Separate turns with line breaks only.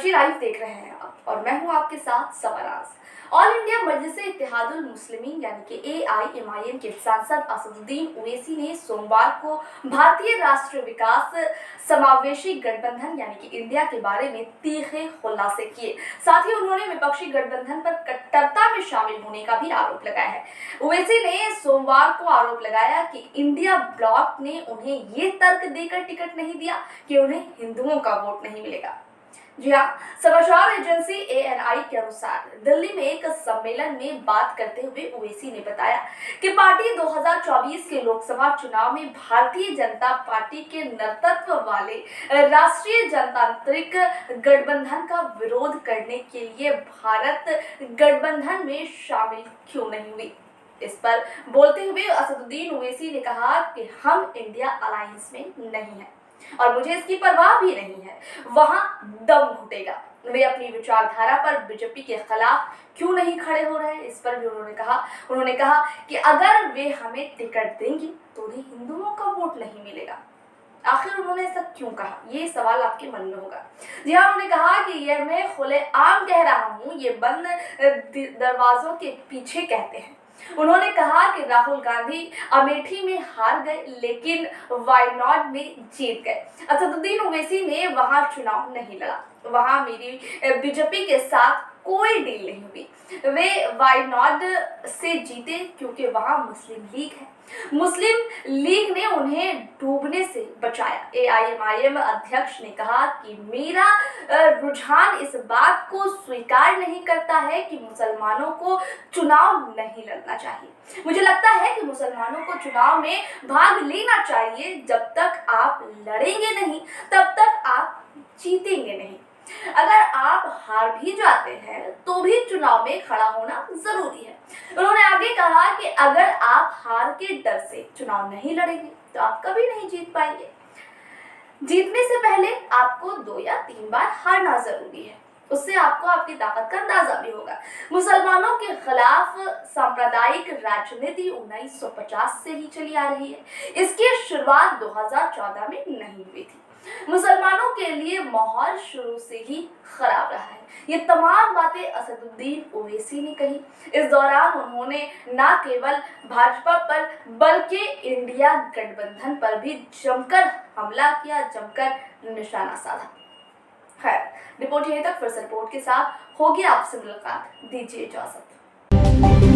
MMT live देख रहे हैं आप और मैं हूं आपके साथ सबराज। ऑल इंडिया मजलिस इत्तेहादुल मुस्लिमीन यानी कि एआईएमआईएम के सांसद असदुद्दीन ओवैसी ने सोमवार को भारतीय राष्ट्रीय विकास समावेशी गठबंधन यानी कि इंडिया के बारे में तीखे खुलासे किए। साथ ही उन्होंने विपक्षी गठबंधन पर कट्टरता में शामिल होने का भी आरोप लगाया है। ओवैसी ने सोमवार को आरोप लगाया कि इंडिया ब्लॉक ने उन्हें ये तर्क देकर टिकट नहीं दिया कि उन्हें हिंदुओं का वोट नहीं मिलेगा। जी हाँ, समाचार एजेंसी एएनआई के अनुसार दिल्ली में एक सम्मेलन में बात करते हुए ओवैसी ने बताया कि पार्टी 2024 के लोकसभा चुनाव में भारतीय जनता पार्टी के नेतृत्व वाले राष्ट्रीय जनतांत्रिक गठबंधन का विरोध करने के लिए भारत गठबंधन में शामिल क्यों नहीं हुई। इस पर बोलते हुए असदुद्दीन ओवैसी ने कहा कि हम इंडिया अलायंस में नहीं हैं और मुझे इसकी परवाह भी नहीं है, वहां दम घुटेगा। वे अपनी विचारधारा पर बीजेपी के खिलाफ क्यों नहीं खड़े हो रहे हैं, इस पर भी उन्होंने कहा कि अगर वे हमें टिकट देंगे तो उन्हें हिंदुओं का वोट नहीं मिलेगा। आखिर उन्होंने ऐसा क्यों कहा, ये सवाल आपके मन में होगा। जी हाँ, उन्होंने कहा कि यह मैं खुलेआम कह रहा हूँ, ये बंद दरवाजों के पीछे कहते हैं। उन्होंने कहा कि राहुल गांधी अमेठी में हार गए लेकिन वायनाड में जीत गए। असदुद्दीन ओवैसी ने वहां चुनाव नहीं लड़ा, वहां मेरी बीजेपी के साथ कोई डील नहीं हुई। वे वायनाड से जीते क्योंकि वहां मुस्लिम लीग है। मुस्लिम लीग ने उन्हें डूबने से बचाया। एआईएमआईएम अध्यक्ष ने कहा कि मेरा रुझान इस बात को स्वीकार नहीं करता है कि मुसलमानों को चुनाव नहीं लड़ना चाहिए। मुझे लगता है कि मुसलमानों को चुनाव में भाग लेना चाहिए। जब तक आप लड़ेंगे नहीं तब तक आप जीतेंगे नहीं। अगर आप हार भी जाते हैं तो भी चुनाव में खड़ा होना जरूरी है। उन्होंने आगे कहा कि अगर आप हार के डर से चुनाव नहीं लड़ेंगे तो आप कभी नहीं जीत पाएंगे। जीतने से पहले आपको 2 या 3 बार हारना जरूरी है, उससे आपको आपकी ताकत का अंदाजा भी होगा। मुसलमानों के खिलाफ सांप्रदायिक राजनीति 1950 से ही चली आ रही है। इसकी शुरुआत 2014 में नहीं हुई थी। मुसलमानों के लिए माहौल शुरू से ही खराब रहा है। ये तमाम बातें असदुद्दीन ओवैसी ने कही। इस दौरान उन्होंने न केवल भाजपा पर बल्कि इंडिया गठबंधन पर भी जमकर हमला किया, जमकर निशाना साधा। खैर, रिपोर्ट यहीं तक। फिर से रिपोर्ट के साथ होगी आपसे मुलाकात। दीजिए इजाजत।